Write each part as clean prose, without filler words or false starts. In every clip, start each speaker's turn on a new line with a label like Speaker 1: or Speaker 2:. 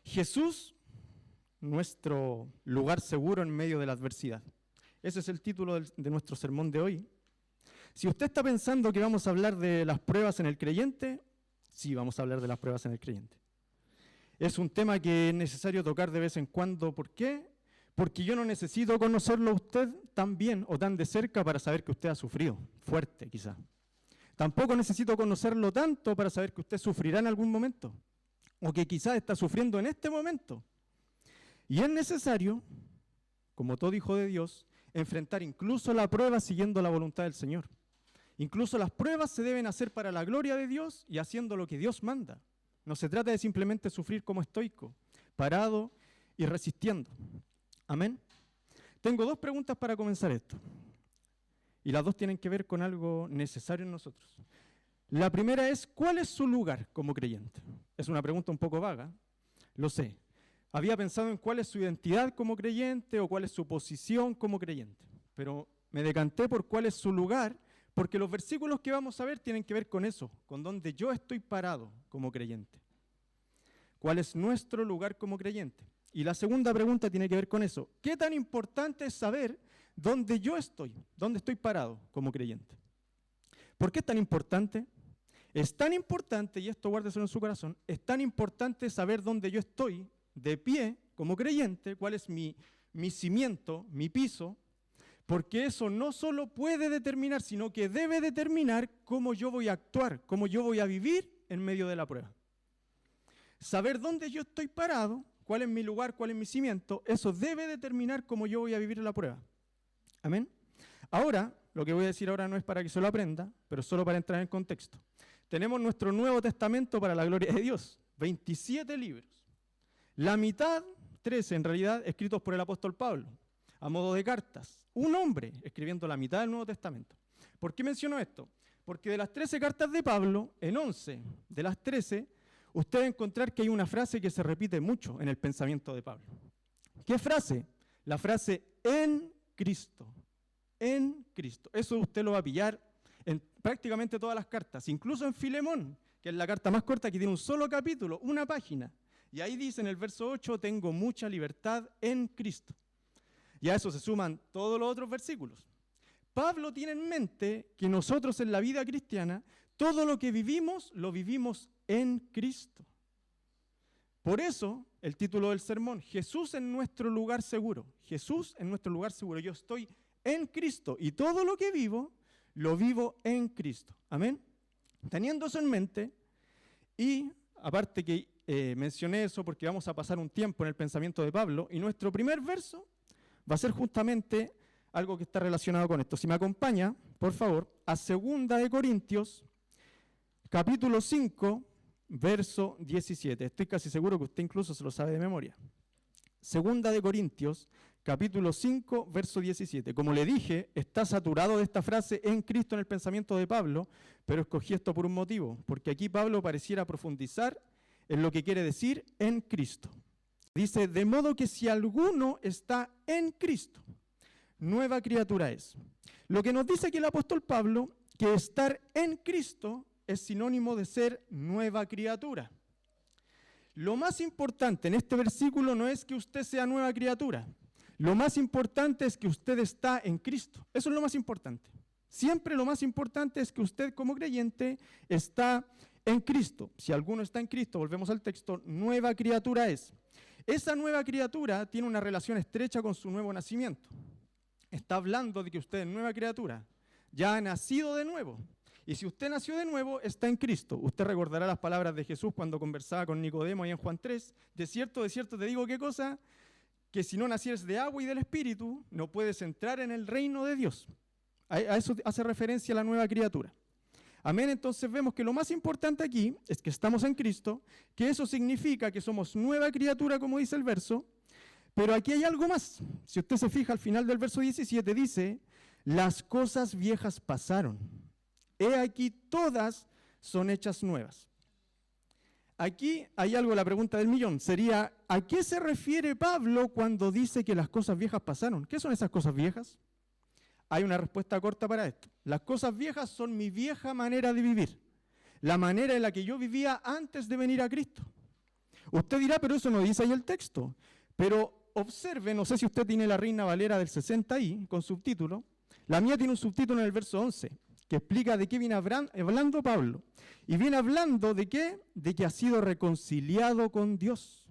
Speaker 1: Jesús, nuestro lugar seguro en medio de la adversidad. Ese es el título de nuestro sermón de hoy. Si usted está pensando que vamos a hablar de las pruebas en el creyente, sí, vamos a hablar de las pruebas en el creyente. Es un tema que es necesario tocar de vez en cuando. ¿Por qué? Porque yo no necesito conocerlo a usted tan bien o tan de cerca para saber que usted ha sufrido, fuerte quizá. Tampoco necesito conocerlo tanto para saber que usted sufrirá en algún momento, o que quizás está sufriendo en este momento. Y es necesario, como todo hijo de Dios, enfrentar incluso la prueba siguiendo la voluntad del Señor. Incluso las pruebas se deben hacer para la gloria de Dios y haciendo lo que Dios manda. No se trata de simplemente sufrir como estoico, parado y resistiendo. Amén. Tengo dos preguntas para comenzar esto. Y las dos tienen que ver con algo necesario en nosotros. La primera es, ¿cuál es su lugar como creyente? Es una pregunta un poco vaga, lo sé. Había pensado en cuál es su identidad como creyente o cuál es su posición como creyente. Pero me decanté por cuál es su lugar, porque los versículos que vamos a ver tienen que ver con eso, con donde yo estoy parado como creyente. ¿Cuál es nuestro lugar como creyente? Y la segunda pregunta tiene que ver con eso. ¿Qué tan importante es saber dónde yo estoy, dónde estoy parado como creyente? ¿Por qué es tan importante? Es tan importante, y esto guárdeselo en su corazón, es tan importante saber dónde yo estoy de pie como creyente, cuál es mi cimiento, mi piso, porque eso no solo puede determinar, sino que debe determinar cómo yo voy a actuar, cómo yo voy a vivir en medio de la prueba. Saber dónde yo estoy parado, cuál es mi lugar, cuál es mi cimiento, eso debe determinar cómo yo voy a vivir la prueba. Amén. Ahora, lo que voy a decir ahora no es para que se lo aprenda, pero solo para entrar en contexto. Tenemos nuestro Nuevo Testamento para la gloria de Dios, 27 libros. La mitad, 13 en realidad, escritos por el apóstol Pablo, a modo de cartas. Un hombre escribiendo la mitad del Nuevo Testamento. ¿Por qué menciono esto? Porque de las 13 cartas de Pablo, en 11 de las 13, usted va a encontrar que hay una frase que se repite mucho en el pensamiento de Pablo. ¿Qué frase? La frase en Cristo. En Cristo. Eso usted lo va a pillar en prácticamente todas las cartas, incluso en Filemón, que es la carta más corta que tiene un solo capítulo, una página. Y ahí dice en el verso 8, tengo mucha libertad en Cristo. Y a eso se suman todos los otros versículos. Pablo tiene en mente que nosotros en la vida cristiana, todo lo que vivimos, lo vivimos en Cristo. Por eso, el título del sermón, Jesús en nuestro lugar seguro. Jesús en nuestro lugar seguro. Yo estoy en Cristo y todo lo que vivo, lo vivo en Cristo. Amén. Teniendo eso en mente, y aparte que mencioné eso porque vamos a pasar un tiempo en el pensamiento de Pablo, y nuestro primer verso va a ser justamente algo que está relacionado con esto. Si me acompaña, por favor, a 2 de Corintios, capítulo 5, verso 17. Estoy casi seguro que usted incluso se lo sabe de memoria. 2 de Corintios, capítulo 5, verso 17. Como le dije, está saturado de esta frase en Cristo en el pensamiento de Pablo, pero escogí esto por un motivo, porque aquí Pablo pareciera profundizar en lo que quiere decir en Cristo. Dice, de modo que si alguno está en Cristo, nueva criatura es. Lo que nos dice aquí el apóstol Pablo, que estar en Cristo es sinónimo de ser nueva criatura. Lo más importante en este versículo no es que usted sea nueva criatura. Lo más importante es que usted está en Cristo. Eso es lo más importante. Siempre lo más importante es que usted como creyente está en Cristo. Si alguno está en Cristo, volvemos al texto, nueva criatura es. Esa nueva criatura tiene una relación estrecha con su nuevo nacimiento. Está hablando de que usted es nueva criatura. Ya ha nacido de nuevo. Y si usted nació de nuevo, está en Cristo. Usted recordará las palabras de Jesús cuando conversaba con Nicodemo ahí en Juan 3. De cierto te digo, ¿qué cosa? Que si no nacieres de agua y del Espíritu, no puedes entrar en el reino de Dios. A eso hace referencia la nueva criatura. Amén, entonces vemos que lo más importante aquí es que estamos en Cristo, que eso significa que somos nueva criatura, como dice el verso, pero aquí hay algo más. Si usted se fija al final del verso 17, dice, las cosas viejas pasaron. He aquí todas son hechas nuevas. Aquí hay algo, la pregunta del millón, sería, ¿a qué se refiere Pablo cuando dice que las cosas viejas pasaron? ¿Qué son esas cosas viejas? Hay una respuesta corta para esto. Las cosas viejas son mi vieja manera de vivir, la manera en la que yo vivía antes de venir a Cristo. Usted dirá, pero eso no dice ahí el texto. Pero observe, no sé si usted tiene la Reina Valera del 60 ahí, con subtítulo. La mía tiene un subtítulo en el verso 11, que explica de qué viene hablando Pablo. Y viene hablando de qué, de que ha sido reconciliado con Dios.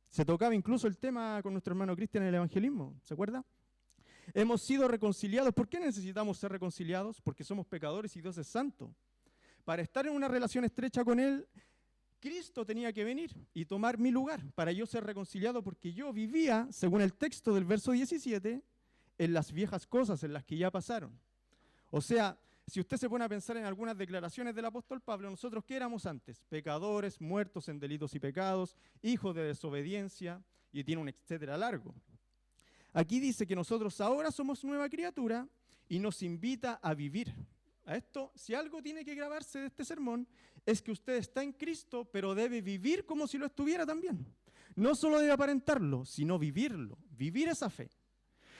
Speaker 1: Se tocaba incluso el tema con nuestro hermano Cristian en el evangelismo, ¿se acuerda? Hemos sido reconciliados. ¿Por qué necesitamos ser reconciliados? Porque somos pecadores y Dios es santo. Para estar en una relación estrecha con Él, Cristo tenía que venir y tomar mi lugar para yo ser reconciliado, porque yo vivía, según el texto del verso 17, en las viejas cosas, en las que ya pasaron. O sea, si usted se pone a pensar en algunas declaraciones del apóstol Pablo, nosotros ¿qué éramos antes? Pecadores, muertos en delitos y pecados, hijos de desobediencia, y tiene un etcétera largo. Aquí dice que nosotros ahora somos nueva criatura y nos invita a vivir. A esto, si algo tiene que grabarse de este sermón, es que usted está en Cristo, pero debe vivir como si lo estuviera también. No solo debe aparentarlo, sino vivirlo, vivir esa fe.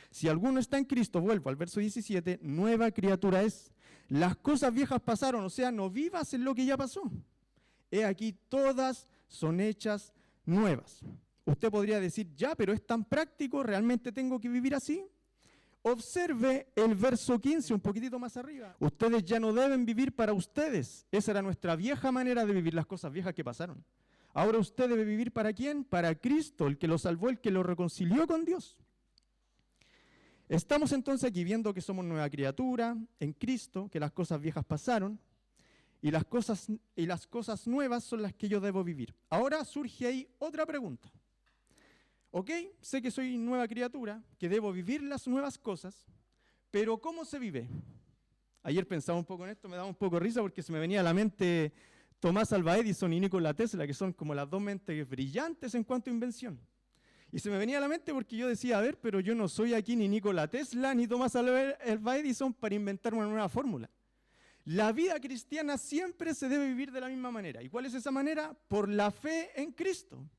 Speaker 1: Si alguno está en Cristo, vuelvo al verso 17, nueva criatura es. Las cosas viejas pasaron, o sea, no vivas en lo que ya pasó. He aquí, todas son hechas nuevas. Usted podría decir, ya, pero es tan práctico, ¿realmente tengo que vivir así? Observe el verso 15, un poquitito más arriba. Ustedes ya no deben vivir para ustedes. Esa era nuestra vieja manera de vivir las cosas viejas que pasaron. Ahora usted debe vivir ¿para quién? Para Cristo, el que lo salvó, el que lo reconcilió con Dios. Estamos entonces aquí viendo que somos nueva criatura en Cristo, que las cosas viejas pasaron y las cosas nuevas son las que yo debo vivir. Ahora surge ahí otra pregunta. Ok, sé que soy nueva criatura, que debo vivir las nuevas cosas, pero ¿cómo se vive? Ayer pensaba un poco en esto, me daba un poco de risa porque se me venía a la mente Tomás Alva Edison y Nikola Tesla, que son como las dos mentes brillantes en cuanto a invención. Y se me venía a la mente porque yo decía, a ver, pero yo no soy aquí ni Nikola Tesla ni Tomás Alva Edison para inventar una nueva fórmula. La vida cristiana siempre se debe vivir de la misma manera. ¿Y cuál es esa manera? Por la fe en Cristo.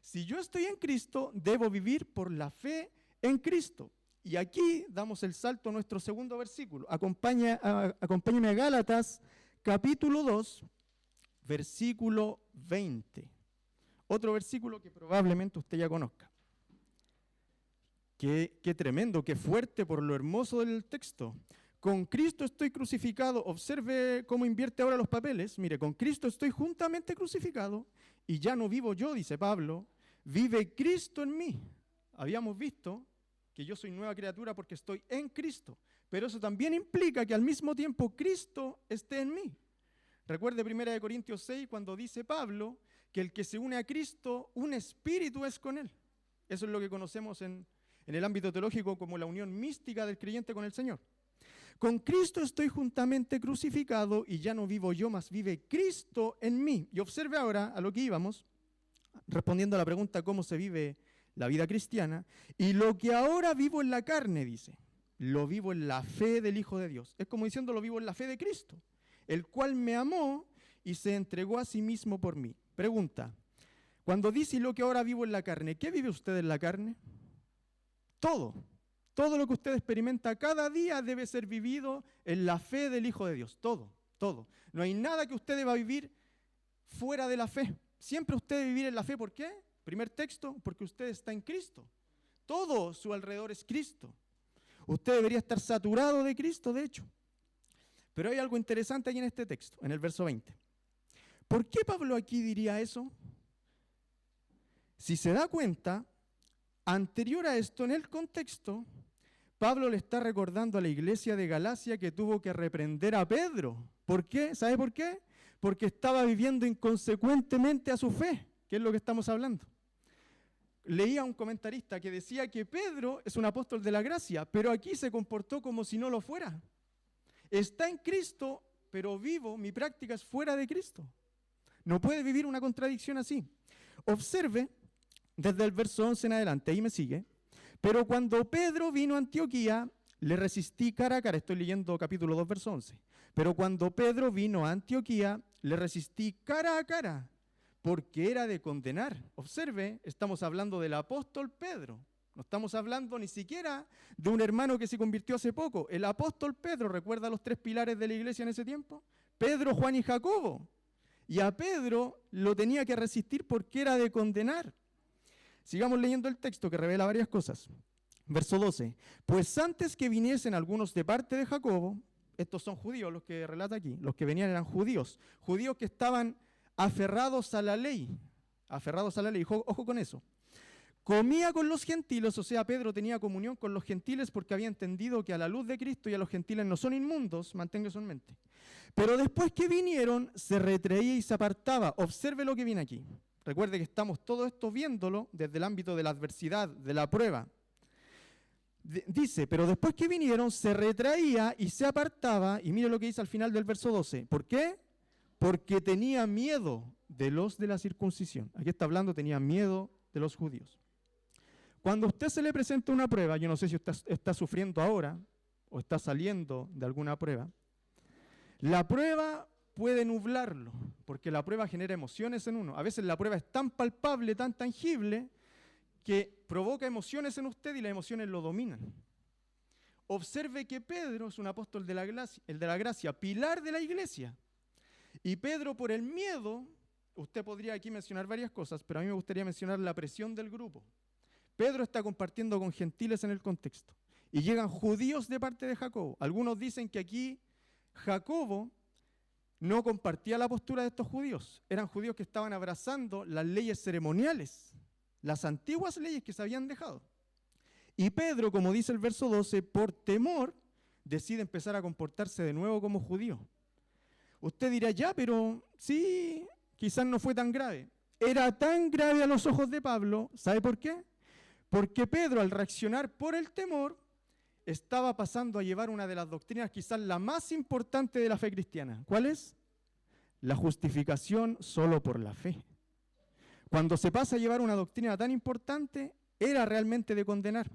Speaker 1: Si yo estoy en Cristo, debo vivir por la fe en Cristo. Y aquí damos el salto a nuestro segundo versículo. Acompáñame a Gálatas, capítulo 2, versículo 20. Otro versículo que probablemente usted ya conozca. Qué tremendo, qué fuerte por lo hermoso del texto. Con Cristo estoy crucificado. Observe cómo invierte ahora los papeles. Mire, con Cristo estoy juntamente crucificado y ya no vivo yo, dice Pablo, vive Cristo en mí. Habíamos visto que yo soy nueva criatura porque estoy en Cristo, pero eso también implica que al mismo tiempo Cristo esté en mí. Recuerde 1 Corintios 6 cuando dice Pablo que el que se une a Cristo, un espíritu es con él. Eso es lo que conocemos en el ámbito teológico como la unión mística del creyente con el Señor. Con Cristo estoy juntamente crucificado y ya no vivo yo, mas vive Cristo en mí. Y observe ahora a lo que íbamos, respondiendo a la pregunta cómo se vive la vida cristiana. Y lo que ahora vivo en la carne, dice, lo vivo en la fe del Hijo de Dios. Es como diciendo, lo vivo en la fe de Cristo, el cual me amó y se entregó a sí mismo por mí. Pregunta, cuando dice lo que ahora vivo en la carne, ¿qué vive usted en la carne? Todo. Todo lo que usted experimenta cada día debe ser vivido en la fe del Hijo de Dios. Todo, todo. No hay nada que usted deba vivir fuera de la fe. Siempre usted debe vivir en la fe. ¿Por qué? Primer texto, porque usted está en Cristo. Todo su alrededor es Cristo. Usted debería estar saturado de Cristo, de hecho. Pero hay algo interesante aquí en este texto, en el verso 20. ¿Por qué Pablo aquí diría eso? Si se da cuenta, anterior a esto, en el contexto, Pablo le está recordando a la iglesia de Galacia que tuvo que reprender a Pedro. ¿Por qué? ¿Sabe por qué? Porque estaba viviendo inconsecuentemente a su fe, que es lo que estamos hablando. Leía un comentarista que decía que Pedro es un apóstol de la gracia, pero aquí se comportó como si no lo fuera. Está en Cristo, pero vivo, mi práctica es fuera de Cristo. No puede vivir una contradicción así. Observe desde el verso 11 en adelante, ahí me sigue. Pero cuando Pedro vino a Antioquía, le resistí cara a cara. Estoy leyendo capítulo 2, verso 11. Pero cuando Pedro vino a Antioquía, le resistí cara a cara, porque era de condenar. Observe, estamos hablando del apóstol Pedro. No estamos hablando ni siquiera de un hermano que se convirtió hace poco. El apóstol Pedro, ¿recuerda los tres pilares de la iglesia en ese tiempo? Pedro, Juan y Jacobo. y a Pedro lo tenía que resistir porque era de condenar. Sigamos leyendo el texto que revela varias cosas. Verso 12. Pues antes que viniesen algunos de parte de Jacobo, estos son judíos los que relata aquí, los que venían eran judíos que estaban aferrados a la ley, ojo con eso. Comía con los gentiles, o sea, Pedro tenía comunión con los gentiles porque había entendido que a la luz de Cristo y a los gentiles no son inmundos, mantenga eso en mente. Pero después que vinieron, se retraía y se apartaba. Observe lo que viene aquí. Recuerde que estamos todo esto viéndolo desde el ámbito de la adversidad, de la prueba. Dice, pero después que vinieron, se retraía y se apartaba, y mire lo que dice al final del verso 12. ¿Por qué? Porque tenía miedo de los de la circuncisión. Aquí está hablando, tenía miedo de los judíos. Cuando a usted se le presenta una prueba, yo no sé si usted está sufriendo ahora o está saliendo de alguna prueba, la prueba puede nublarlo, porque la prueba genera emociones en uno. A veces la prueba es tan palpable, tan tangible, que provoca emociones en usted y las emociones lo dominan. Observe que Pedro es un apóstol de la gracia, pilar de la iglesia. Y Pedro, por el miedo, usted podría aquí mencionar varias cosas, pero a mí me gustaría mencionar la presión del grupo. Pedro está compartiendo con gentiles en el contexto. Y llegan judíos de parte de Jacobo. Algunos dicen que aquí Jacobo no compartía la postura de estos judíos. Eran judíos que estaban abrazando las leyes ceremoniales, las antiguas leyes que se habían dejado. Y Pedro, como dice el verso 12, por temor, decide empezar a comportarse de nuevo como judío. Usted dirá, ya, pero sí, quizás no fue tan grave. Era tan grave a los ojos de Pablo, ¿sabe por qué? Porque Pedro, al reaccionar por el temor, estaba pasando a llevar una de las doctrinas quizás la más importante de la fe cristiana. ¿Cuál es? La justificación solo por la fe. Cuando se pasa a llevar una doctrina tan importante, era realmente de condenar.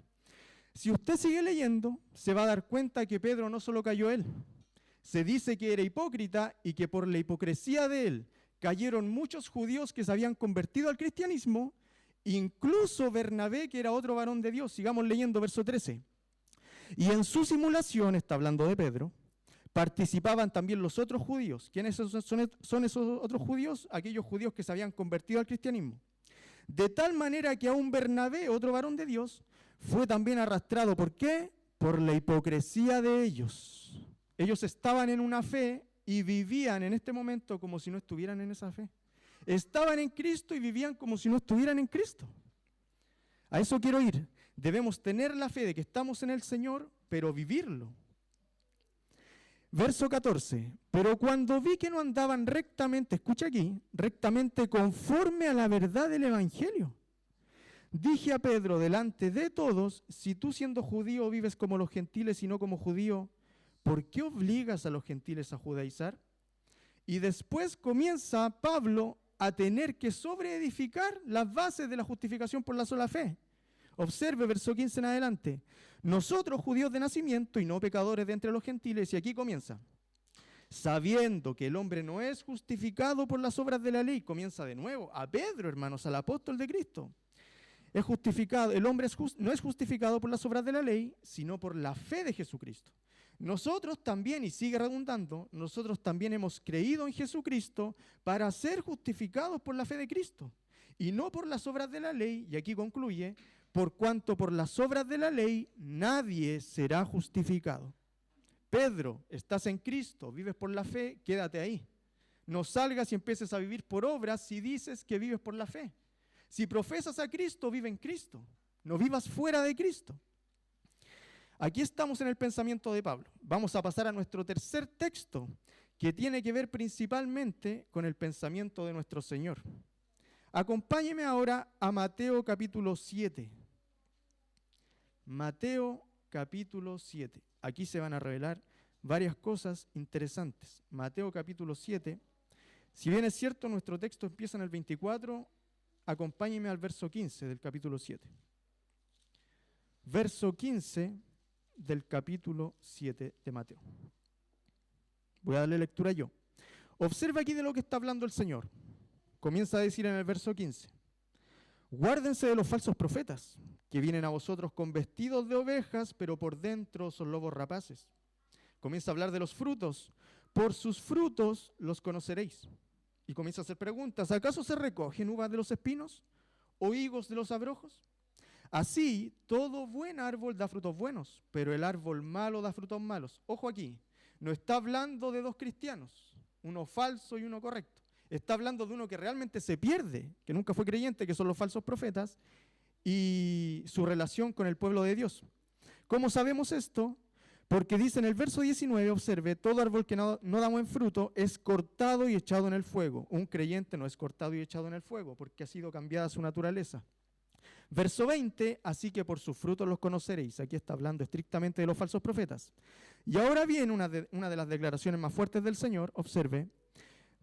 Speaker 1: Si usted sigue leyendo, se va a dar cuenta que Pedro no solo cayó él. Se dice que era hipócrita y que por la hipocresía de él cayeron muchos judíos que se habían convertido al cristianismo, incluso Bernabé, que era otro varón de Dios. Sigamos leyendo verso 13. Y en su simulación, está hablando de Pedro, participaban también los otros judíos. ¿Quiénes son esos otros judíos? Aquellos judíos que se habían convertido al cristianismo. De tal manera que aún Bernabé, otro varón de Dios, fue también arrastrado. ¿Por qué? Por la hipocresía de ellos. Ellos estaban en una fe y vivían en este momento como si no estuvieran en esa fe. Estaban en Cristo y vivían como si no estuvieran en Cristo. A eso quiero ir. Debemos tener la fe de que estamos en el Señor, pero vivirlo. Verso 14. Pero cuando vi que no andaban rectamente, escucha aquí, rectamente conforme a la verdad del Evangelio, dije a Pedro delante de todos, si tú siendo judío vives como los gentiles y no como judío, ¿por qué obligas a los gentiles a judaizar? Y después comienza Pablo a tener que sobreedificar las bases de la justificación por la sola fe. Observe verso 15 en adelante. Nosotros, judíos de nacimiento y no pecadores de entre los gentiles, y aquí comienza. Sabiendo que el hombre no es justificado por las obras de la ley, comienza de nuevo a Pedro, hermanos, al apóstol de Cristo. Es justificado, el hombre no es justificado por las obras de la ley, sino por la fe de Jesucristo. Nosotros también, y sigue redundando, nosotros también hemos creído en Jesucristo para ser justificados por la fe de Cristo, y no por las obras de la ley, y aquí concluye, por cuanto por las obras de la ley nadie será justificado. Pedro, estás en Cristo, vives por la fe, quédate ahí. No salgas y empieces a vivir por obras si dices que vives por la fe. Si profesas a Cristo, vive en Cristo. No vivas fuera de Cristo. Aquí estamos en el pensamiento de Pablo. Vamos a pasar a nuestro tercer texto, que tiene que ver principalmente con el pensamiento de nuestro Señor. Acompáñeme ahora a Mateo capítulo 7. Mateo capítulo 7. Aquí se van a revelar varias cosas interesantes. Mateo capítulo 7. Si bien es cierto, nuestro texto empieza en el 24, acompáñeme al verso 15 del capítulo 7. Verso 15 del capítulo 7 de Mateo. Voy a darle lectura yo. Observa aquí de lo que está hablando el Señor. Comienza a decir en el verso 15. Guárdense de los falsos profetas, que vienen a vosotros con vestidos de ovejas, pero por dentro son lobos rapaces. Comienza a hablar de los frutos. Por sus frutos los conoceréis. Y comienza a hacer preguntas. ¿Acaso se recogen uvas de los espinos o higos de los abrojos? Así, todo buen árbol da frutos buenos, pero el árbol malo da frutos malos. Ojo aquí, no está hablando de dos cristianos, uno falso y uno correcto. Está hablando de uno que realmente se pierde, que nunca fue creyente, que son los falsos profetas, y su relación con el pueblo de Dios. ¿Cómo sabemos esto? Porque dice en el verso 19, observe, todo árbol que no da buen fruto es cortado y echado en el fuego. Un creyente no es cortado y echado en el fuego, porque ha sido cambiada su naturaleza. Verso 20, así que por sus frutos los conoceréis. Aquí está hablando estrictamente de los falsos profetas. Y ahora viene una de las declaraciones más fuertes del Señor, observe.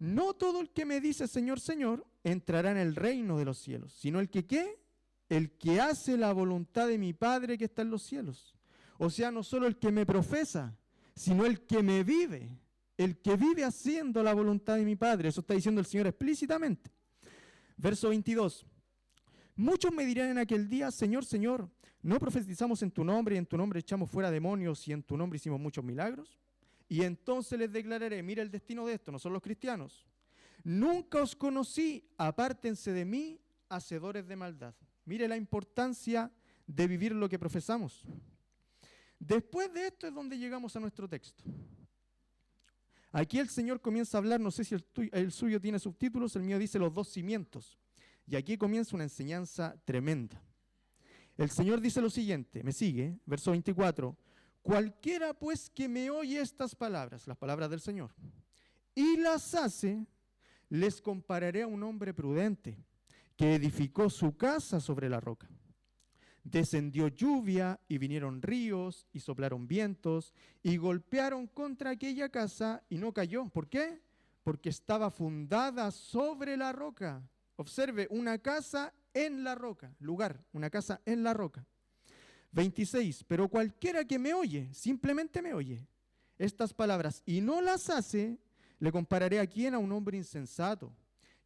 Speaker 1: No todo el que me dice Señor, Señor, entrará en el reino de los cielos, sino el que ¿qué? El que hace la voluntad de mi Padre que está en los cielos. O sea, no solo el que me profesa, sino el que me vive. El que vive haciendo la voluntad de mi Padre. Eso está diciendo el Señor explícitamente. Verso 22. Muchos me dirán en aquel día, Señor, Señor, ¿no profetizamos en tu nombre y en tu nombre echamos fuera demonios y en tu nombre hicimos muchos milagros? Y entonces les declararé, mira el destino de esto, no son los cristianos. Nunca os conocí, apártense de mí, hacedores de maldad. Mire la importancia de vivir lo que profesamos. Después de esto es donde llegamos a nuestro texto. Aquí el Señor comienza a hablar, no sé si el suyo tiene subtítulos, el mío dice los dos cimientos. Y aquí comienza una enseñanza tremenda. El Señor dice lo siguiente, me sigue, verso 24. Cualquiera pues que me oye estas palabras, las palabras del Señor, y las hace, les compararé a un hombre prudente que edificó su casa sobre la roca. Descendió lluvia y vinieron ríos y soplaron vientos y golpearon contra aquella casa y no cayó. ¿Por qué? Porque estaba fundada sobre la roca. Observe, una casa en la roca, lugar, una casa en la roca. 26, pero cualquiera que me oye, simplemente me oye, estas palabras y no las hace, le compararé a quién, a un hombre insensato,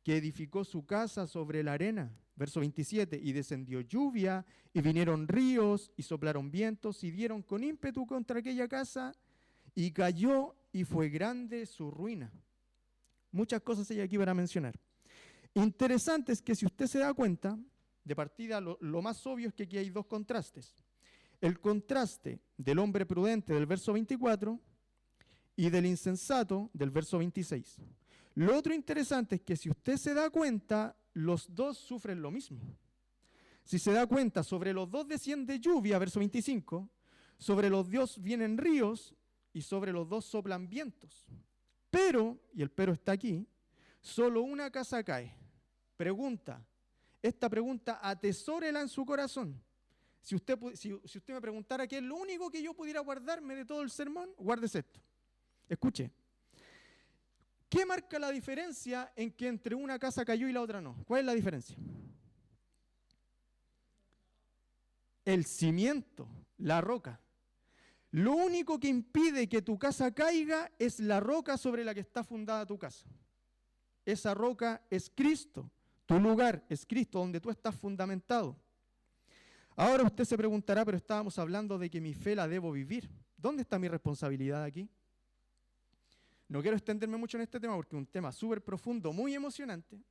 Speaker 1: que edificó su casa sobre la arena. Verso 27, y descendió lluvia, y vinieron ríos, y soplaron vientos, y dieron con ímpetu contra aquella casa, y cayó, y fue grande su ruina. Muchas cosas hay aquí para mencionar. Interesante es que si usted se da cuenta, de partida lo más obvio es que aquí hay dos contrastes. El contraste del hombre prudente del verso 24 y del insensato del verso 26. Lo otro interesante es que si usted se da cuenta, los dos sufren lo mismo. Si se da cuenta, sobre los dos desciende lluvia, verso 25, sobre los dos vienen ríos y sobre los dos soplan vientos. Pero, y el pero está aquí, solo una casa cae. Pregunta, esta pregunta atesórela en su corazón. Si usted me preguntara qué es lo único que yo pudiera guardarme de todo el sermón, guárdese esto. Escuche. ¿Qué marca la diferencia en que entre una casa cayó y la otra no? ¿Cuál es la diferencia? El cimiento, la roca. Lo único que impide que tu casa caiga es la roca sobre la que está fundada tu casa. Esa roca es Cristo. Tu lugar es Cristo, donde tú estás fundamentado. Ahora usted se preguntará, pero estábamos hablando de que mi fe la debo vivir. ¿Dónde está mi responsabilidad aquí? No quiero extenderme mucho en este tema porque es un tema súper profundo, muy emocionante.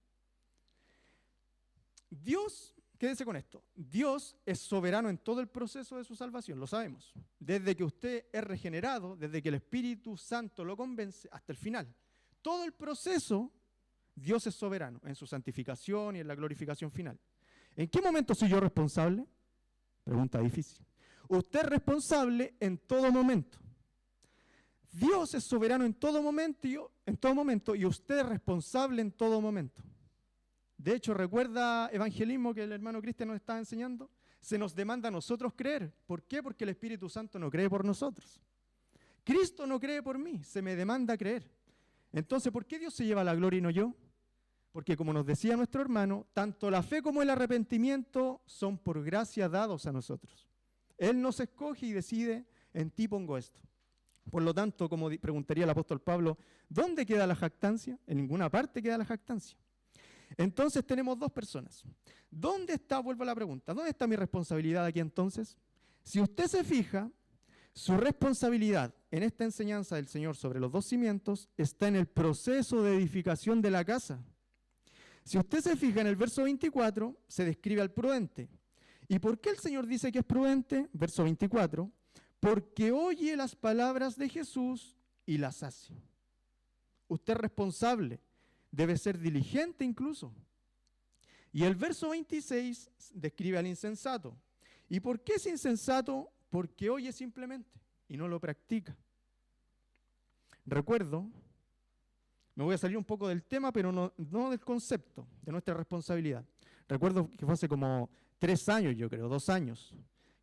Speaker 1: Dios, quédese con esto, Dios es soberano en todo el proceso de su salvación, lo sabemos. Desde que usted es regenerado, desde que el Espíritu Santo lo convence, hasta el final. Todo el proceso, Dios es soberano en su santificación y en la glorificación final. ¿En qué momento soy yo responsable? Pregunta difícil. Usted es responsable en todo momento. Dios es soberano en todo momento y usted es responsable en todo momento. De hecho, ¿recuerda evangelismo que el hermano Cristian nos estaba enseñando? Se nos demanda a nosotros creer. ¿Por qué? Porque el Espíritu Santo no cree por nosotros. Cristo no cree por mí, se me demanda creer. Entonces, ¿por qué Dios se lleva la gloria y no yo? Porque como nos decía nuestro hermano, tanto la fe como el arrepentimiento son por gracia dados a nosotros. Él nos escoge y decide, en ti pongo esto. Por lo tanto, como preguntaría el apóstol Pablo, ¿dónde queda la jactancia? En ninguna parte queda la jactancia. Entonces tenemos dos personas. ¿Dónde está, vuelvo a la pregunta, dónde está mi responsabilidad aquí entonces? Si usted se fija, su responsabilidad en esta enseñanza del Señor sobre los dos cimientos está en el proceso de edificación de la casa. Si usted se fija en el verso 24, se describe al prudente. ¿Y por qué el Señor dice que es prudente? Verso 24, porque oye las palabras de Jesús y las hace. Usted es responsable, debe ser diligente incluso. Y el verso 26 describe al insensato. ¿Y por qué es insensato? Porque oye simplemente y no lo practica. Recuerdo, me voy a salir un poco del tema, pero no del concepto, de nuestra responsabilidad. Recuerdo que fue hace como 3 años, yo creo, 2 años,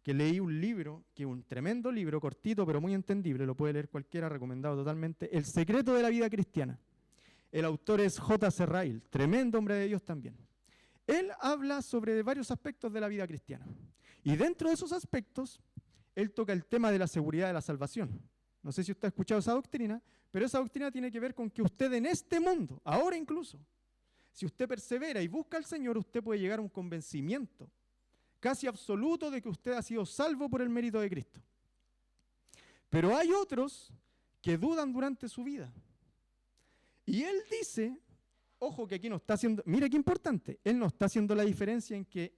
Speaker 1: que leí un libro, que es un tremendo libro, cortito pero muy entendible, lo puede leer cualquiera, recomendado totalmente, El secreto de la vida cristiana. El autor es J.C. Ryle, tremendo hombre de Dios también. Él habla sobre varios aspectos de la vida cristiana. Y dentro de esos aspectos, él toca el tema de la seguridad de la salvación. No sé si usted ha escuchado esa doctrina, pero esa doctrina tiene que ver con que usted en este mundo, ahora incluso, si usted persevera y busca al Señor, usted puede llegar a un convencimiento casi absoluto de que usted ha sido salvo por el mérito de Cristo. Pero hay otros que dudan durante su vida. Y él dice, ojo que aquí no está haciendo, mire qué importante, él no está haciendo la diferencia en que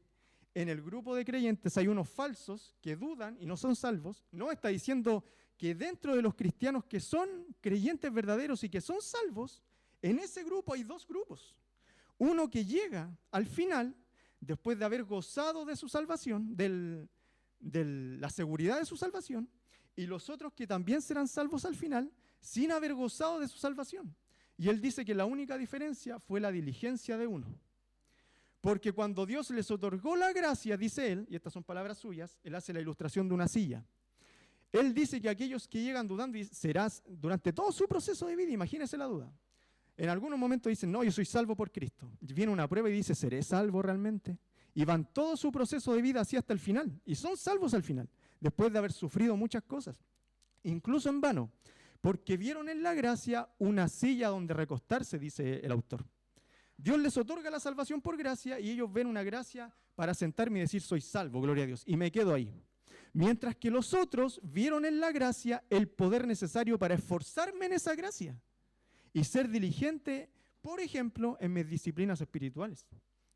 Speaker 1: en el grupo de creyentes hay unos falsos que dudan y no son salvos. No, está diciendo que dentro de los cristianos que son creyentes verdaderos y que son salvos, en ese grupo hay 2 grupos. Uno que llega al final, después de haber gozado de su salvación, de la seguridad de su salvación, y los otros que también serán salvos al final, sin haber gozado de su salvación. Y él dice que la única diferencia fue la diligencia de uno. Porque cuando Dios les otorgó la gracia, dice él, y estas son palabras suyas, él hace la ilustración de una silla. Él dice que aquellos que llegan dudando, y serás durante todo su proceso de vida, imagínense la duda. En algunos momentos dicen, no, yo soy salvo por Cristo. Viene una prueba y dice, ¿seré salvo realmente? Y van todo su proceso de vida así hasta el final. Y son salvos al final, después de haber sufrido muchas cosas, incluso en vano. Porque vieron en la gracia una silla donde recostarse, dice el autor. Dios les otorga la salvación por gracia y ellos ven una gracia para sentarme y decir, soy salvo, gloria a Dios, y me quedo ahí. Mientras que los otros vieron en la gracia el poder necesario para esforzarme en esa gracia y ser diligente, por ejemplo, en mis disciplinas espirituales,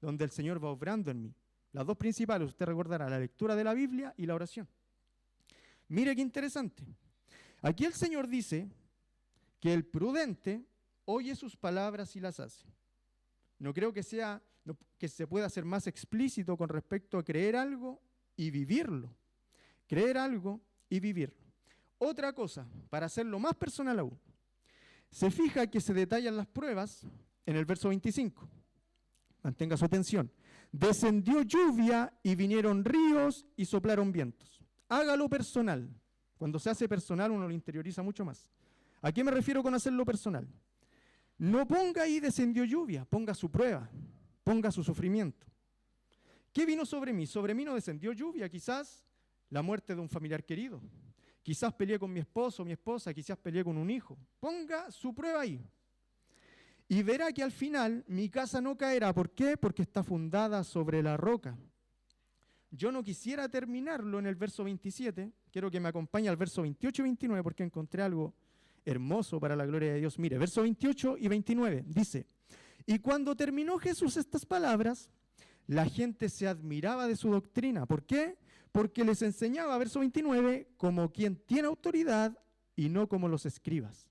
Speaker 1: donde el Señor va obrando en mí. Las 2 principales, usted recordará, la lectura de la Biblia y la oración. Mire qué interesante. Aquí el Señor dice que el prudente oye sus palabras y las hace. No creo que se pueda ser más explícito con respecto a creer algo y vivirlo. Creer algo y vivirlo. Otra cosa, para hacerlo más personal aún, se fija que se detallan las pruebas en el verso 25. Mantenga su atención. Descendió lluvia y vinieron ríos y soplaron vientos. Hágalo personal. Cuando se hace personal uno lo interioriza mucho más. ¿A qué me refiero con hacerlo personal? No ponga ahí descendió lluvia, ponga su prueba, ponga su sufrimiento. ¿Qué vino sobre mí? Sobre mí no descendió lluvia, quizás la muerte de un familiar querido. Quizás peleé con mi esposo o mi esposa, quizás peleé con un hijo. Ponga su prueba ahí. Y verá que al final mi casa no caerá. ¿Por qué? Porque está fundada sobre la roca. Yo no quisiera terminarlo en el verso 27. Quiero que me acompañe al verso 28 y 29 porque encontré algo hermoso para la gloria de Dios. Mire, verso 28 y 29 dice, y cuando terminó Jesús estas palabras, la gente se admiraba de su doctrina. ¿Por qué? Porque les enseñaba, verso 29, como quien tiene autoridad y no como los escribas.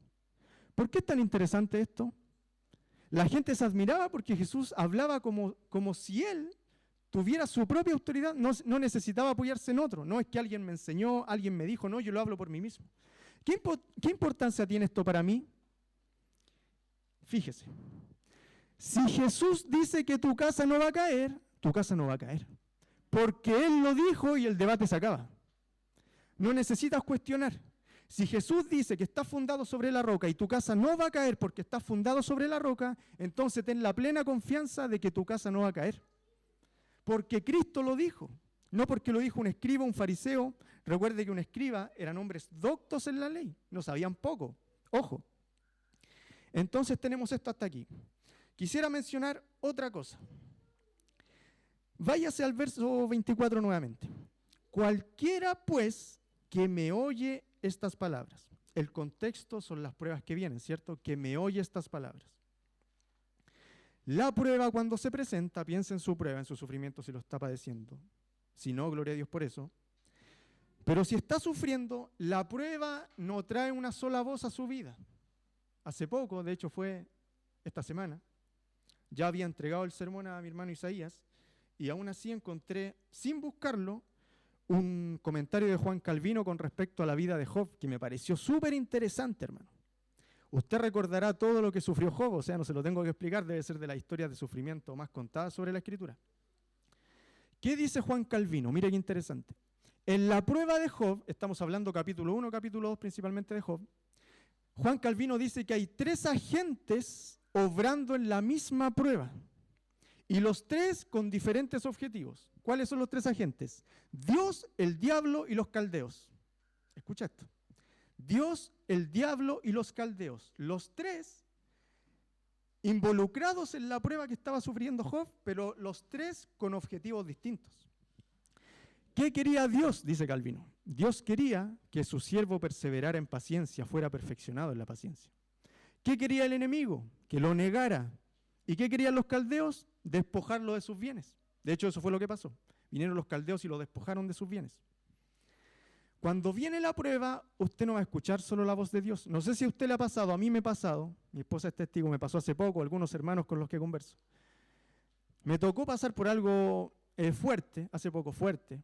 Speaker 1: ¿Por qué es tan interesante esto? La gente se admiraba porque Jesús hablaba como si él tuviera su propia autoridad, no necesitaba apoyarse en otro. No es que alguien me enseñó, alguien me dijo, no, yo lo hablo por mí mismo. ¿Qué importancia tiene esto para mí? Fíjese, si Jesús dice que tu casa no va a caer, tu casa no va a caer. Porque Él lo dijo y el debate se acaba. No necesitas cuestionar. Si Jesús dice que está fundado sobre la roca y tu casa no va a caer porque está fundado sobre la roca, entonces ten la plena confianza de que tu casa no va a caer. Porque Cristo lo dijo, no porque lo dijo un escriba, un fariseo. Recuerde que un escriba eran hombres doctos en la ley, no sabían poco. Ojo. Entonces tenemos esto hasta aquí. Quisiera mencionar otra cosa. Váyase al verso 24 nuevamente. Cualquiera, pues, que me oye estas palabras. el contexto son las pruebas que vienen, ¿cierto? Que me oye estas palabras. La prueba cuando se presenta, piensa en su prueba, en su sufrimiento si lo está padeciendo. Si no, gloria a Dios por eso. Pero si está sufriendo, la prueba no trae una sola voz a su vida. Hace poco, de hecho fue esta semana, ya había entregado el sermón a mi hermano Isaías y aún así encontré, sin buscarlo, un comentario de Juan Calvino con respecto a la vida de Job, que me pareció súper interesante, hermano. Usted recordará todo lo que sufrió Job, o sea, no se lo tengo que explicar, debe ser de las historias de sufrimiento más contadas sobre la Escritura. ¿Qué dice Juan Calvino? Mire qué interesante. En la prueba de Job, estamos hablando capítulo 1, capítulo 2 principalmente de Job, Juan Calvino dice que hay 3 agentes obrando en la misma prueba, y los 3 con diferentes objetivos. ¿Cuáles son los 3 agentes? Dios, el diablo y los caldeos. Escucha esto. Dios, el diablo y los caldeos. Los 3 involucrados en la prueba que estaba sufriendo Job, pero los 3 con objetivos distintos. ¿Qué quería Dios? Dice Calvino. Dios quería que su siervo perseverara en paciencia, fuera perfeccionado en la paciencia. ¿Qué quería el enemigo? Que lo negara. ¿Y qué querían los caldeos? Despojarlo de sus bienes. De hecho, eso fue lo que pasó. Vinieron los caldeos y lo despojaron de sus bienes. Cuando viene la prueba, usted no va a escuchar solo la voz de Dios. No sé si a usted le ha pasado, a mí me ha pasado, mi esposa es testigo, me pasó hace poco, algunos hermanos con los que converso. Me tocó pasar por algo fuerte, hace poco fuerte,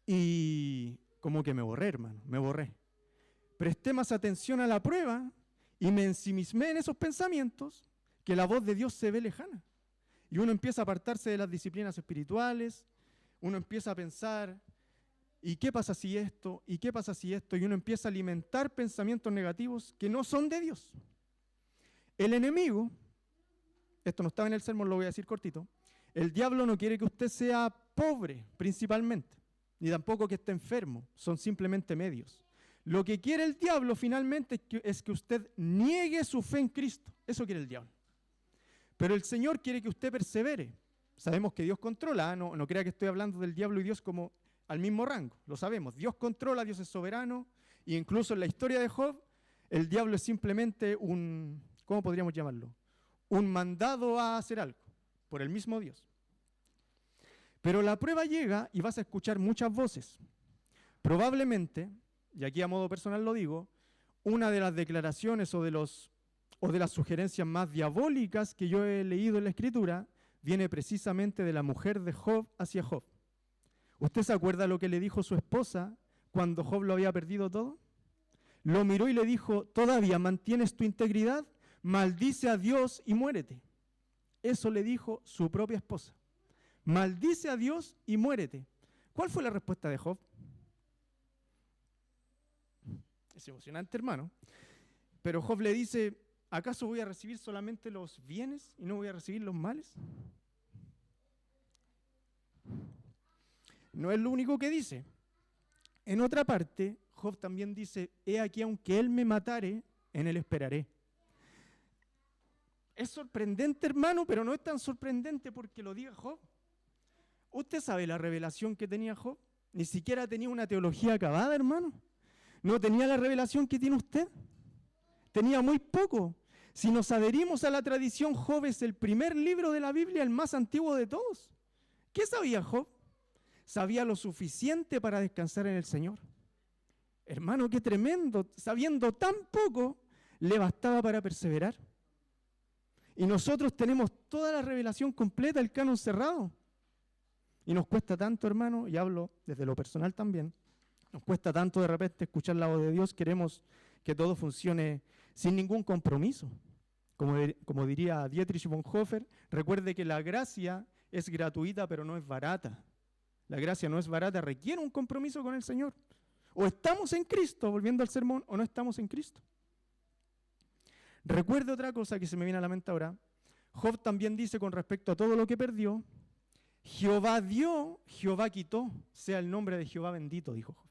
Speaker 1: y como que me borré, hermano, me borré. Presté más atención a la prueba y me ensimismé en esos pensamientos que la voz de Dios se ve lejana. Y uno empieza a apartarse de las disciplinas espirituales, uno empieza a pensar, ¿y qué pasa si esto? ¿Y qué pasa si esto? Y uno empieza a alimentar pensamientos negativos que no son de Dios. El enemigo, esto no estaba en el sermón, lo voy a decir cortito, el diablo no quiere que usted sea pobre principalmente, ni tampoco que esté enfermo, son simplemente medios. Lo que quiere el diablo finalmente es que usted niegue su fe en Cristo, eso quiere el diablo. Pero el Señor quiere que usted persevere. Sabemos que Dios controla, no crea que estoy hablando del diablo y Dios como al mismo rango, lo sabemos. Dios controla, Dios es soberano, e incluso en la historia de Job, el diablo es simplemente un, ¿cómo podríamos llamarlo? Un mandado a hacer algo, por el mismo Dios. Pero la prueba llega y vas a escuchar muchas voces. Probablemente, y aquí a modo personal lo digo, una de las declaraciones o de las sugerencias más diabólicas que yo he leído en la Escritura viene precisamente de la mujer de Job hacia Job. ¿Usted se acuerda lo que le dijo su esposa cuando Job lo había perdido todo? Lo miró y le dijo, ¿todavía mantienes tu integridad? Maldice a Dios y muérete. Eso le dijo su propia esposa. Maldice a Dios y muérete. ¿Cuál fue la respuesta de Job? Es emocionante, hermano. Pero Job le dice, ¿acaso voy a recibir solamente los bienes y no voy a recibir los males? No es lo único que dice. En otra parte, Job también dice, he aquí aunque él me matare, en él esperaré. Es sorprendente, hermano, pero no es tan sorprendente porque lo diga Job. ¿Usted sabe la revelación que tenía Job? Ni siquiera tenía una teología acabada, hermano. No tenía la revelación que tiene usted. Tenía muy poco. Si nos adherimos a la tradición, Job es el primer libro de la Biblia, el más antiguo de todos. ¿Qué sabía Job? Sabía lo suficiente para descansar en el Señor. Hermano, qué tremendo. Sabiendo tan poco, le bastaba para perseverar. Y nosotros tenemos toda la revelación completa, el canon cerrado. Y nos cuesta tanto, hermano, y hablo desde lo personal también, nos cuesta tanto de repente escuchar la voz de Dios, queremos que todo funcione sin ningún compromiso. Como diría Dietrich Bonhoeffer, recuerde que la gracia es gratuita, pero no es barata. La gracia no es barata, requiere un compromiso con el Señor. O estamos en Cristo, volviendo al sermón, o no estamos en Cristo. Recuerde otra cosa que se me viene a la mente ahora. Job también dice con respecto a todo lo que perdió, Jehová dio, Jehová quitó, sea el nombre de Jehová bendito, dijo Job.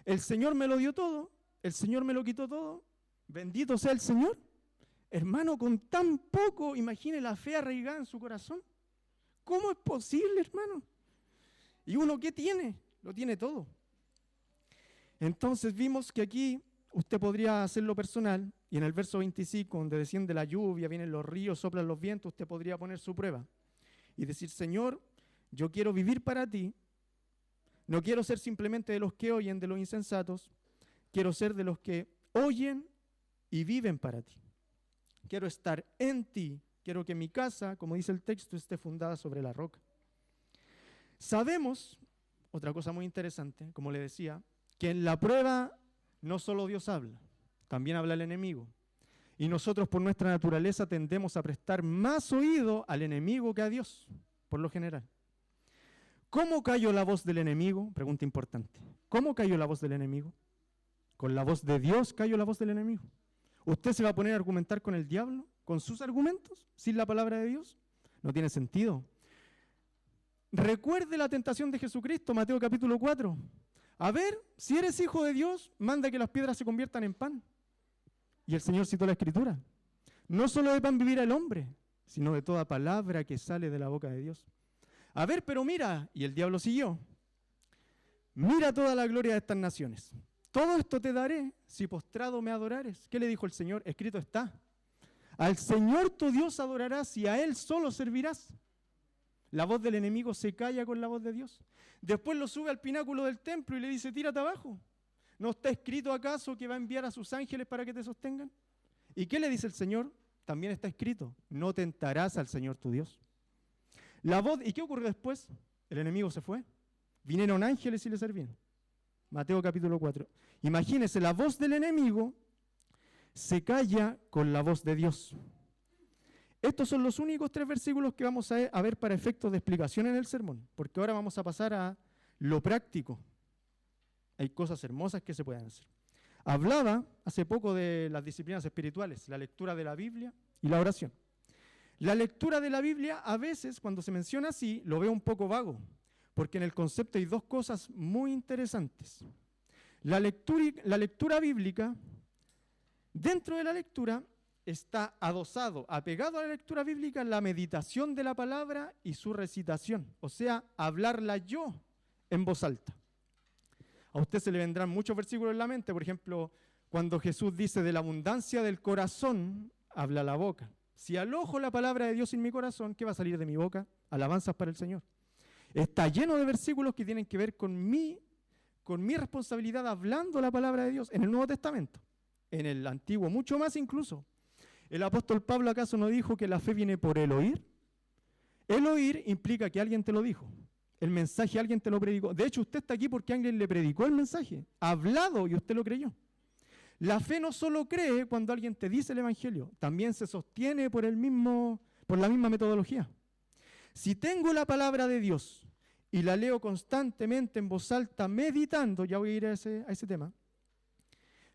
Speaker 1: El Señor me lo dio todo, el Señor me lo quitó todo, bendito sea el Señor. Hermano, con tan poco, imagine la fe arraigada en su corazón. ¿Cómo es posible, hermano? ¿Y uno qué tiene? Lo tiene todo. Entonces vimos que aquí usted podría hacerlo personal, y en el verso 25, donde desciende la lluvia, vienen los ríos, soplan los vientos, usted podría poner su prueba y decir, Señor, yo quiero vivir para ti, no quiero ser simplemente de los que oyen, de los insensatos, quiero ser de los que oyen y viven para ti. Quiero estar en ti, quiero que mi casa, como dice el texto, esté fundada sobre la roca. Sabemos, otra cosa muy interesante, como le decía, que en la prueba no solo Dios habla, también habla el enemigo. Y nosotros por nuestra naturaleza tendemos a prestar más oído al enemigo que a Dios, por lo general. ¿Cómo cayó la voz del enemigo? Pregunta importante. ¿Cómo cayó la voz del enemigo? ¿Con la voz de Dios cayó la voz del enemigo? ¿Usted se va a poner a argumentar con el diablo? ¿Con sus argumentos? ¿Sin la palabra de Dios? No tiene sentido. Recuerde la tentación de Jesucristo, Mateo capítulo 4. A ver, si eres hijo de Dios, manda que las piedras se conviertan en pan. Y el Señor citó la Escritura. No solo de pan vivirá el hombre, sino de toda palabra que sale de la boca de Dios. A ver, pero mira, y el diablo siguió. Mira toda la gloria de estas naciones. Todo esto te daré si postrado me adorares. ¿Qué le dijo el Señor? Escrito está. Al Señor tu Dios adorarás y a Él solo servirás. La voz del enemigo se calla con la voz de Dios. Después lo sube al pináculo del templo y le dice, tírate abajo. ¿No está escrito acaso que va a enviar a sus ángeles para que te sostengan? ¿Y qué le dice el Señor? También está escrito, no tentarás al Señor tu Dios. La voz, ¿y qué ocurrió después? El enemigo se fue. Vinieron ángeles y le servían. Mateo capítulo 4. Imagínense, la voz del enemigo se calla con la voz de Dios. Estos son los únicos 3 versículos que vamos a ver para efectos de explicación en el sermón, porque ahora vamos a pasar a lo práctico. Hay cosas hermosas que se pueden hacer. Hablaba hace poco de las disciplinas espirituales, la lectura de la Biblia y la oración. La lectura de la Biblia, a veces, cuando se menciona así, lo veo un poco vago, porque en el concepto hay 2 cosas muy interesantes. La lectura bíblica, dentro de la lectura, está adosado, apegado a la lectura bíblica, la meditación de la palabra y su recitación, o sea, hablarla yo en voz alta. A usted se le vendrán muchos versículos en la mente, por ejemplo, cuando Jesús dice, de la abundancia del corazón, habla la boca. Si alojo la palabra de Dios en mi corazón, ¿qué va a salir de mi boca? Alabanzas para el Señor. Está lleno de versículos que tienen que ver con mi responsabilidad hablando la palabra de Dios en el Nuevo Testamento, en el Antiguo, mucho más incluso. ¿El apóstol Pablo acaso no dijo que la fe viene por el oír? El oír implica que alguien te lo dijo. El mensaje alguien te lo predicó. De hecho, usted está aquí porque alguien le predicó el mensaje. Ha hablado y usted lo creyó. La fe no solo cree cuando alguien te dice el evangelio, también se sostiene por la misma metodología. Si tengo la palabra de Dios y la leo constantemente en voz alta, meditando, ya voy a ir a ese tema,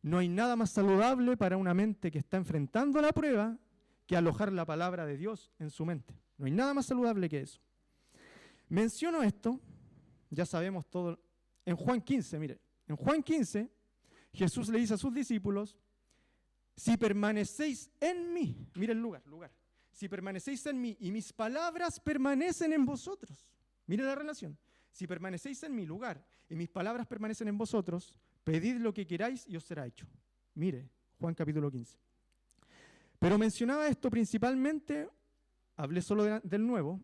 Speaker 1: no hay nada más saludable para una mente que está enfrentando la prueba que alojar la palabra de Dios en su mente. No hay nada más saludable que eso. Menciono esto, ya sabemos todo, en Juan 15, mire, en Juan 15, Jesús le dice a sus discípulos, si permanecéis en mí, mire el lugar, si permanecéis en mí y mis palabras permanecen en vosotros, mire la relación, si permanecéis en mi lugar y mis palabras permanecen en vosotros, pedid lo que queráis y os será hecho. Mire, Juan capítulo 15. Pero mencionaba esto principalmente, hablé solo del Nuevo,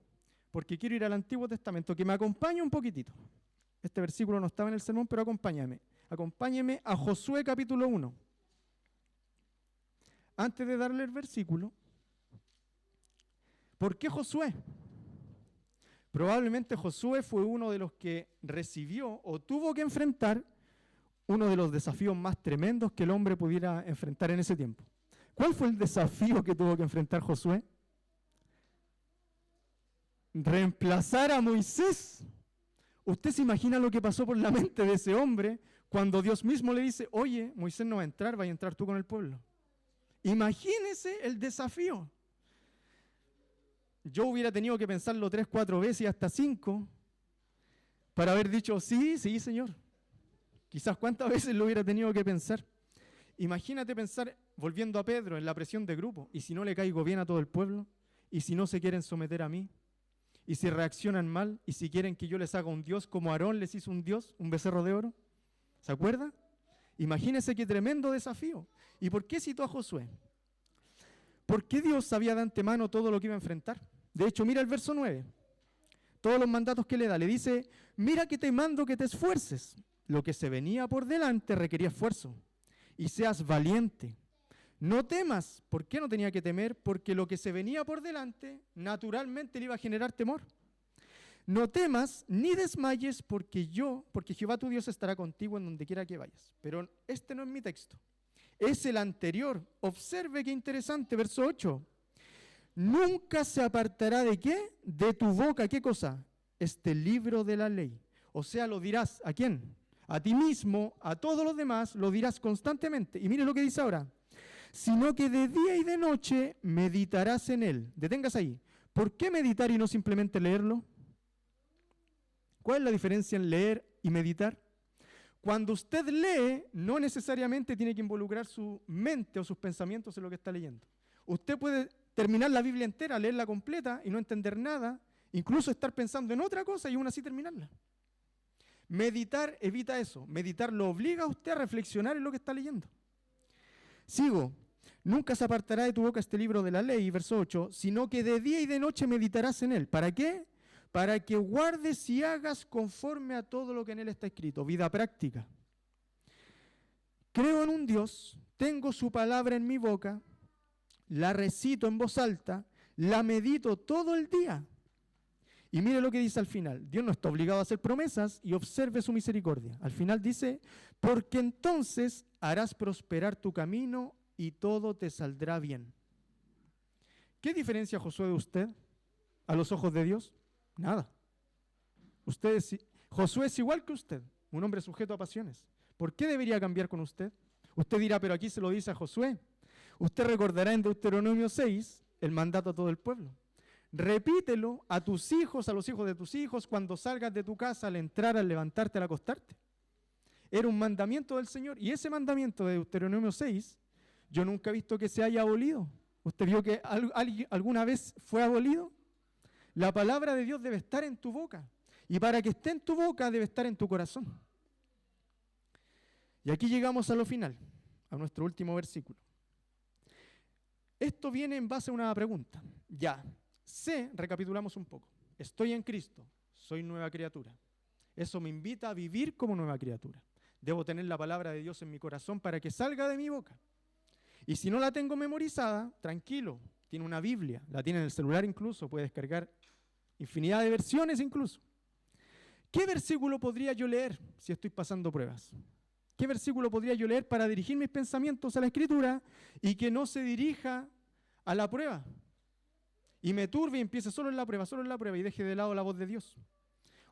Speaker 1: porque quiero ir al Antiguo Testamento, que me acompañe un poquitito. Este versículo no estaba en el sermón, pero acompáñame. Acompáñeme a Josué capítulo 1. Antes de darle el versículo, ¿por qué Josué? Probablemente Josué fue uno de los que recibió o tuvo que enfrentar uno de los desafíos más tremendos que el hombre pudiera enfrentar en ese tiempo. ¿Cuál fue el desafío que tuvo que enfrentar Josué? Reemplazar a Moisés. ¿Usted se imagina lo que pasó por la mente de ese hombre cuando Dios mismo le dice, oye, Moisés no va a entrar, vas a entrar tú con el pueblo? Imagínese el desafío. Yo hubiera tenido que pensarlo 3, 4 veces y hasta 5 para haber dicho, sí, Señor. Quizás cuántas veces lo hubiera tenido que pensar. Imagínate pensar, volviendo a Pedro, en la presión de grupo, y si no le caigo bien a todo el pueblo, y si no se quieren someter a mí, y si reaccionan mal, y si quieren que yo les haga un Dios como Aarón les hizo un Dios, un becerro de oro. ¿Se acuerda? Imagínese qué tremendo desafío. ¿Y por qué citó a Josué? Porque Dios sabía de antemano todo lo que iba a enfrentar. De hecho, mira el verso 9. Todos los mandatos que le da. Le dice, mira que te mando que te esfuerces. Lo que se venía por delante requería esfuerzo. Y seas valiente. No temas. ¿Por qué no tenía que temer? Porque lo que se venía por delante naturalmente le iba a generar temor. No temas ni desmayes porque Jehová tu Dios estará contigo en donde quiera que vayas. Pero este no es mi texto. Es el anterior. Observe qué interesante, verso 8. Nunca se apartará ¿de qué? De tu boca, ¿qué cosa? Este libro de la ley. O sea, lo dirás, ¿a quién? A ti mismo, a todos los demás, lo dirás constantemente. Y mire lo que dice ahora. Sino que de día y de noche meditarás en él. Deténgase ahí. ¿Por qué meditar y no simplemente leerlo? ¿Cuál es la diferencia en leer y meditar? Cuando usted lee, no necesariamente tiene que involucrar su mente o sus pensamientos en lo que está leyendo. Usted puede terminar la Biblia entera, leerla completa y no entender nada, incluso estar pensando en otra cosa y aún así terminarla. Meditar evita eso. Meditar lo obliga a usted a reflexionar en lo que está leyendo. Sigo. Nunca se apartará de tu boca este libro de la ley, verso 8, sino que de día y de noche meditarás en él. ¿Para qué? Para que guardes y hagas conforme a todo lo que en él está escrito. Vida práctica. Creo en un Dios, tengo su palabra en mi boca, la recito en voz alta, la medito todo el día. Y mire lo que dice al final. Dios no está obligado a hacer promesas y observe su misericordia. Al final dice, porque entonces harás prosperar tu camino y todo te saldrá bien. ¿Qué diferencia Josué de usted a los ojos de Dios? Nada. Josué es igual que usted, un hombre sujeto a pasiones. ¿Por qué debería cambiar con usted? Usted dirá, pero aquí se lo dice a Josué. Usted recordará en Deuteronomio 6 el mandato a todo el pueblo. Repítelo a tus hijos, a los hijos de tus hijos, cuando salgas de tu casa, al entrar, al levantarte, al acostarte. Era un mandamiento del Señor. Y ese mandamiento de Deuteronomio 6, yo nunca he visto que se haya abolido. ¿Usted vio que alguna vez fue abolido? La palabra de Dios debe estar en tu boca. Y para que esté en tu boca, debe estar en tu corazón. Y aquí llegamos a lo final, a nuestro último versículo. Esto viene en base a una pregunta. Ya, recapitulamos un poco. Estoy en Cristo, soy nueva criatura. Eso me invita a vivir como nueva criatura. Debo tener la palabra de Dios en mi corazón para que salga de mi boca. Y si no la tengo memorizada, tranquilo, tiene una Biblia, la tiene en el celular incluso, puede descargar infinidad de versiones incluso. ¿Qué versículo podría yo leer si estoy pasando pruebas? ¿Qué versículo podría yo leer para dirigir mis pensamientos a la Escritura y que no se dirija a la prueba? Y me turbe y empiece solo en la prueba y deje de lado la voz de Dios.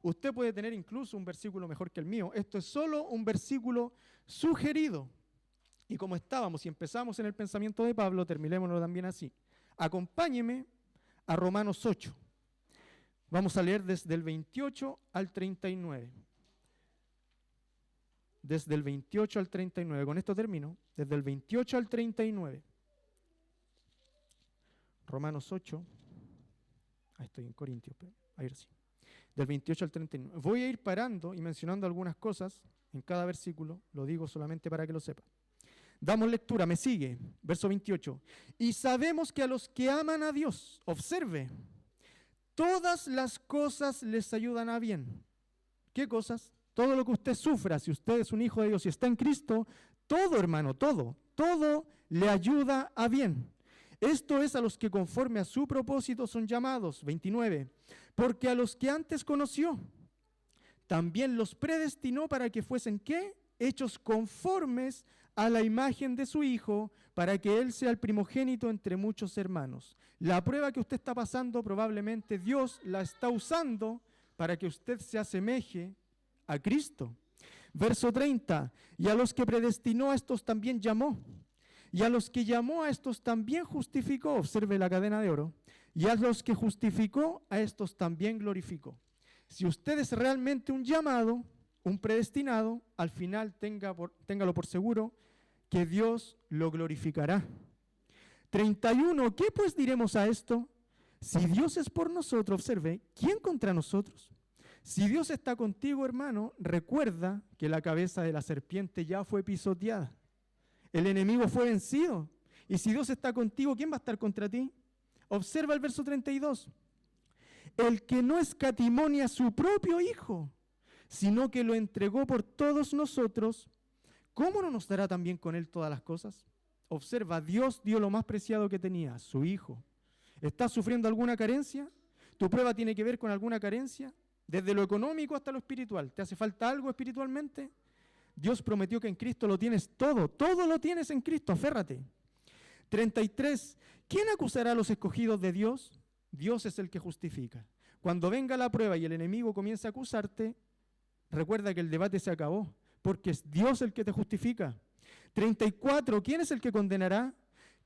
Speaker 1: Usted puede tener incluso un versículo mejor que el mío. Esto es solo un versículo sugerido. Y como estábamos y empezamos en el pensamiento de Pablo, terminémoslo también así. Acompáñeme a Romanos 8. Vamos a leer desde el 28 al 39. Desde el 28 al 39. Con esto termino. Desde el 28 al 39. Romanos 8. Ahí estoy en Corintios. Ahí sí. Del 28 al 39. Voy a ir parando y mencionando algunas cosas en cada versículo. Lo digo solamente para que lo sepa. Damos lectura, me sigue. Verso 28. Y sabemos que a los que aman a Dios, observe, todas las cosas les ayudan a bien. ¿Qué cosas? Todo lo que usted sufra, si usted es un hijo de Dios y está en Cristo, todo, hermano, todo le ayuda a bien. Esto es a los que conforme a su propósito son llamados. 29. Porque a los que antes conoció, también los predestinó para que fuesen, ¿qué? Hechos conformes a la imagen de su Hijo, para que Él sea el primogénito entre muchos hermanos. La prueba que usted está pasando, probablemente Dios la está usando para que usted se asemeje a Cristo. Verso 30. Y a los que predestinó, a estos también llamó. Y a los que llamó, a estos también justificó. Observe la cadena de oro. Y a los que justificó, a estos también glorificó. Si usted es realmente un llamado, un predestinado, al final téngalo por seguro que Dios lo glorificará. 31. ¿Qué pues diremos a esto? Si Dios es por nosotros, observe, ¿quién contra nosotros? Si Dios está contigo, hermano, recuerda que la cabeza de la serpiente ya fue pisoteada. El enemigo fue vencido. Y si Dios está contigo, ¿quién va a estar contra ti? Observa el verso 32. El que no escatimó ni a su propio Hijo, sino que lo entregó por todos nosotros, ¿cómo no nos dará también con Él todas las cosas? Observa, Dios dio lo más preciado que tenía, su Hijo. ¿Estás sufriendo alguna carencia? ¿Tu prueba tiene que ver con alguna carencia? Desde lo económico hasta lo espiritual. ¿Te hace falta algo espiritualmente? Dios prometió que en Cristo lo tienes todo. Todo lo tienes en Cristo, aférrate. 33. ¿Quién acusará a los escogidos de Dios? Dios es el que justifica. Cuando venga la prueba y el enemigo comienza a acusarte, recuerda que el debate se acabó, porque es Dios el que te justifica. 34. ¿Quién es el que condenará?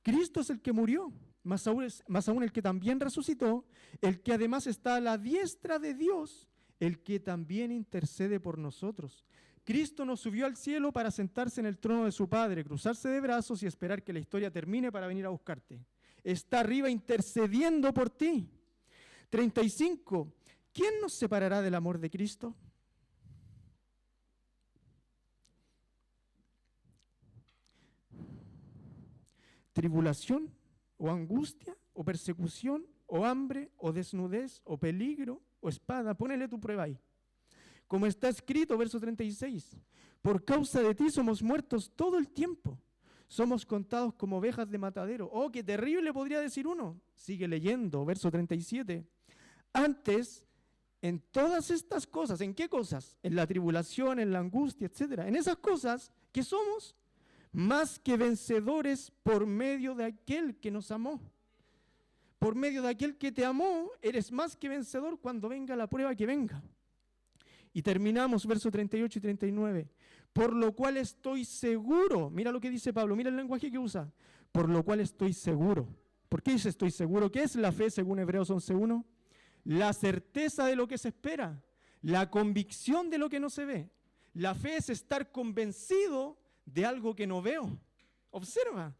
Speaker 1: Cristo es el que murió, más aún el que también resucitó, el que además está a la diestra de Dios, el que también intercede por nosotros. Cristo nos subió al cielo para sentarse en el trono de su Padre, cruzarse de brazos y esperar que la historia termine para venir a buscarte. Está arriba intercediendo por ti. 35. ¿Quién nos separará del amor de Cristo? ¿Tribulación o angustia o persecución o hambre o desnudez o peligro o espada? Ponele tu prueba ahí. Como está escrito, verso 36, por causa de ti somos muertos todo el tiempo. Somos contados como ovejas de matadero. Oh, qué terrible podría decir uno. Sigue leyendo, verso 37. Antes, en todas estas cosas, ¿en qué cosas? En la tribulación, en la angustia, etc. En esas cosas, ¿qué somos? Más que vencedores por medio de aquel que nos amó. Por medio de aquel que te amó, eres más que vencedor cuando venga la prueba que venga. Y terminamos, versos 38 y 39. Por lo cual estoy seguro, mira lo que dice Pablo, mira el lenguaje que usa. Por lo cual estoy seguro. ¿Por qué dice estoy seguro? ¿Qué es la fe según Hebreos 11:1? La certeza de lo que se espera, la convicción de lo que no se ve. La fe es estar convencido de algo que no veo. Observa.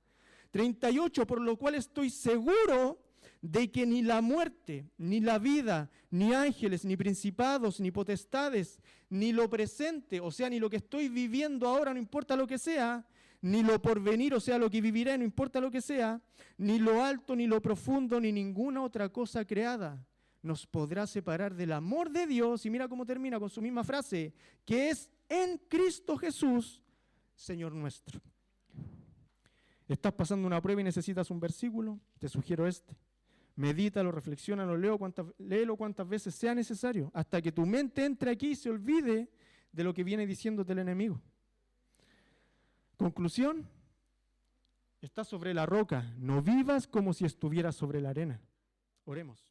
Speaker 1: 38, por lo cual estoy seguro de que ni la muerte, ni la vida, ni ángeles, ni principados, ni potestades, ni lo presente, o sea, ni lo que estoy viviendo ahora, no importa lo que sea, ni lo porvenir, o sea, lo que viviré, no importa lo que sea, ni lo alto, ni lo profundo, ni ninguna otra cosa creada nos podrá separar del amor de Dios. Y mira cómo termina con su misma frase, que es en Cristo Jesús, Señor nuestro. ¿Estás pasando una prueba y necesitas un versículo? Te sugiero este. Medítalo, reflexiónalo, léelo cuantas veces sea necesario, hasta que tu mente entre aquí y se olvide de lo que viene diciéndote el enemigo. Conclusión, estás sobre la roca, no vivas como si estuvieras sobre la arena. Oremos.